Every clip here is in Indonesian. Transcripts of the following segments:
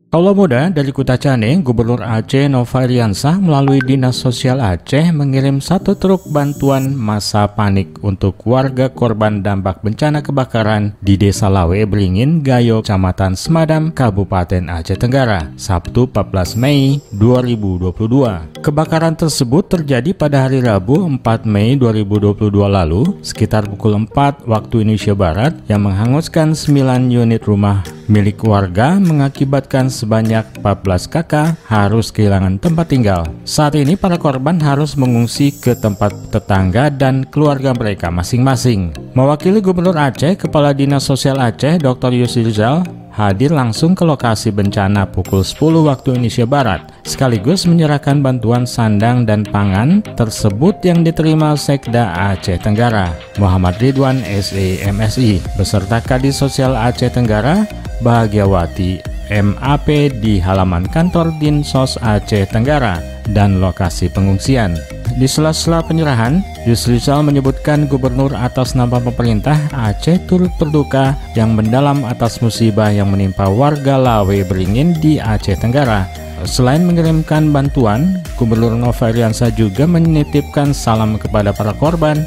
Kaula Muda dari Kuta Cane, Gubernur Aceh Nova Iriansah melalui Dinas Sosial Aceh mengirim 1 truk bantuan masa panik untuk warga korban dampak bencana kebakaran di Desa Lawe Beringin, Gayo, Kecamatan Semadam, Kabupaten Aceh Tenggara, Sabtu 14 Mei 2022. Kebakaran tersebut terjadi pada hari Rabu 4 Mei 2022 lalu, sekitar pukul 4 waktu Indonesia Barat, yang menghanguskan 9 unit rumah milik warga mengakibatkan sebanyak 14 kakak harus kehilangan tempat tinggal. Saat ini para korban harus mengungsi ke tempat tetangga dan keluarga mereka masing-masing. Mewakili Gubernur Aceh, Kepala Dinas Sosial Aceh Dr. Yusri Rizal hadir langsung ke lokasi bencana pukul 10 waktu Indonesia Barat, sekaligus menyerahkan bantuan sandang dan pangan tersebut yang diterima Sekda Aceh Tenggara, Muhammad Ridwan SE MSI, beserta Kadis Sosial Aceh Tenggara, Bahagiawati MAP di halaman kantor Dinsos Aceh Tenggara dan lokasi pengungsian. Di sela-sela penyerahan, Yusri Rizal menyebutkan Gubernur atas nama pemerintah Aceh turut berduka yang mendalam atas musibah yang menimpa warga Lawe Beringin di Aceh Tenggara. Selain mengirimkan bantuan, Gubernur Nova Iriansah juga menitipkan salam kepada para korban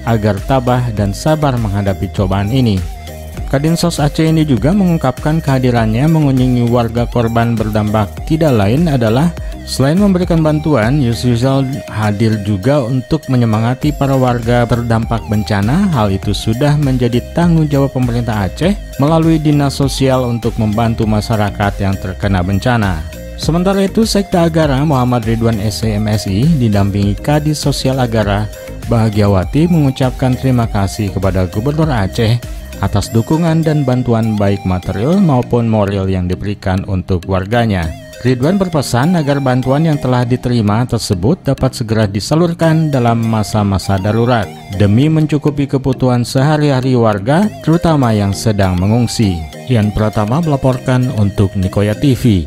agar tabah dan sabar menghadapi cobaan ini. Kadinsos Aceh ini juga mengungkapkan kehadirannya mengunjungi warga korban berdampak tidak lain adalah selain memberikan bantuan, Yusri Rizal hadir juga untuk menyemangati para warga terdampak bencana. Hal itu sudah menjadi tanggung jawab pemerintah Aceh melalui Dinas Sosial untuk membantu masyarakat yang terkena bencana. Sementara itu, Sekda Agara Muhammad Ridwan SE MSI didampingi Kadis Sosial Agara Bahagiawati mengucapkan terima kasih kepada Gubernur Aceh atas dukungan dan bantuan baik material maupun moral yang diberikan untuk warganya. Ridwan berpesan agar bantuan yang telah diterima tersebut dapat segera disalurkan dalam masa-masa darurat demi mencukupi kebutuhan sehari-hari warga, terutama yang sedang mengungsi. Ian Pratama melaporkan untuk Nikoya TV.